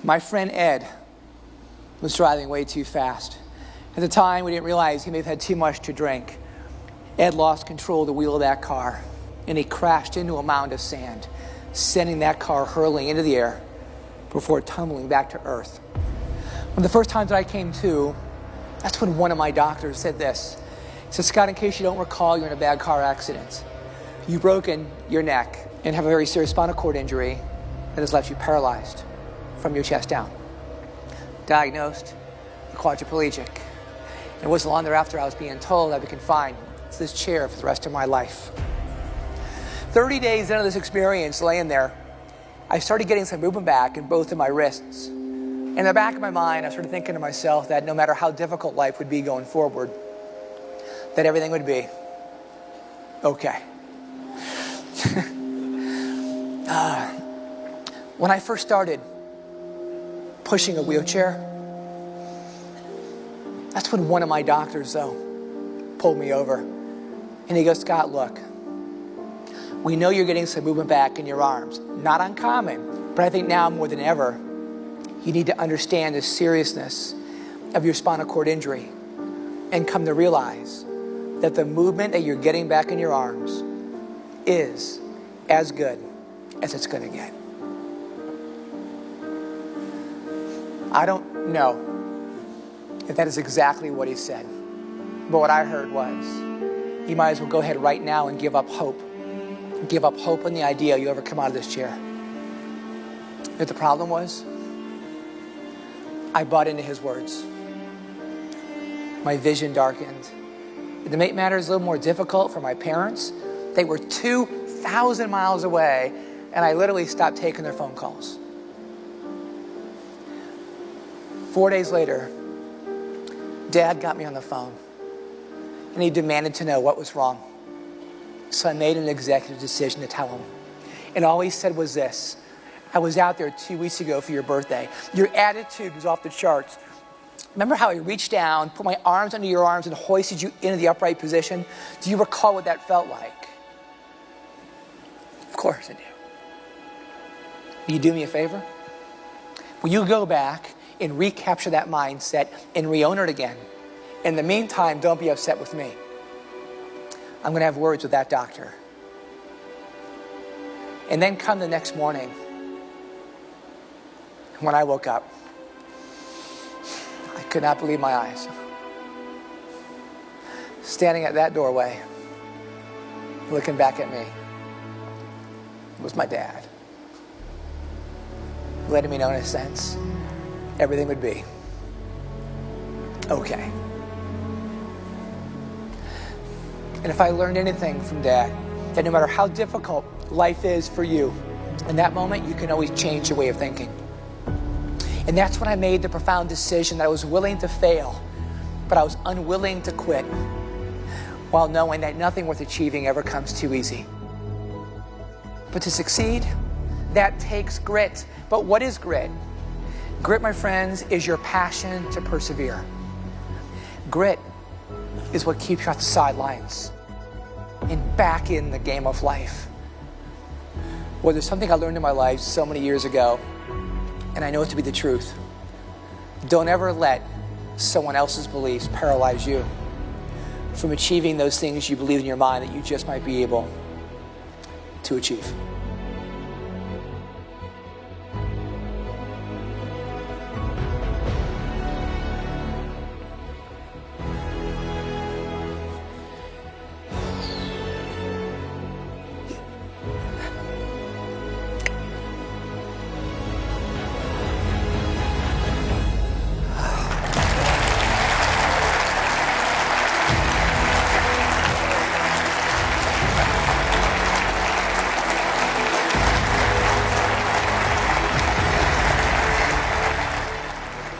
My friend Ed was driving way too fast. At the time, we didn't realize he may have had too much to drink. Ed lost control of the wheel of that car, and he crashed into a mound of sand, sending that car hurtling into the air before tumbling back to earth. One of the first times that I came to, that's when one of my doctors said this. He said, Scott, in case you don't recall, you're in a bad car accident. You've broken your neck and have a very serious spinal cord injury that has left you paralyzed from your chest down. Diagnosed a quadriplegic. It wasn't long thereafter I was being told I'd be confined to this chair for the rest of my life. 30 days into this experience, laying there, I started getting some movement back in both of my wrists. In the back of my mind, I started thinking to myself that no matter how difficult life would be going forward, that everything would be okay. When I first started pushing a wheelchair, that's when one of my doctors, though, pulled me over. And he goes, Scott, look, we know you're getting some movement back in your arms. Not uncommon, but I think now more than ever, you need to understand the seriousness of your spinal cord injury and come to realize that the movement that you're getting back in your arms is as good as it's going to get. I don't know if that is exactly what he said, but what I heard was, you might as well go ahead right now and give up hope. Give up hope in the idea you ever come out of this chair. But the problem was, I bought into his words. My vision darkened. And to make matters a little more difficult for my parents, they were 2,000 miles away, and I literally stopped taking their phone calls. 4 days later, Dad got me on the phone, and he demanded to know what was wrong. So I made an executive decision to tell him. And all he said was this: I was out there 2 weeks ago for your birthday. Your attitude was off the charts. Remember how I reached down, put my arms under your arms, and hoisted you into the upright position? Do you recall what that felt like? Of course I do. Will you do me a favor? Will you go back and recapture that mindset and re-own it again? In the meantime, don't be upset with me. I'm going to have words with that doctor. And then come the next morning, when I woke up, I could not believe my eyes. Standing at that doorway, looking back at me, was my dad. Letting me know in a sense, everything would be okay. And if I learned anything from Dad, that no matter how difficult life is for you, in that moment, you can always change your way of thinking. And that's when I made the profound decision that I was willing to fail, but I was unwilling to quit, while knowing that nothing worth achieving ever comes too easy. But to succeed, that takes grit. But what is grit? Grit, my friends, is your passion to persevere. Grit is what keeps you off the sidelines and back in the game of life. Well, there's something I learned in my life so many years ago, and I know it to be the truth. Don't ever let someone else's beliefs paralyze you from achieving those things you believe in your mind that you just might be able to achieve.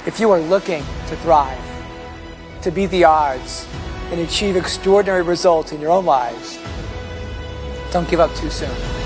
If you are looking to thrive, to beat the odds, and achieve extraordinary results in your own lives, don't give up too soon.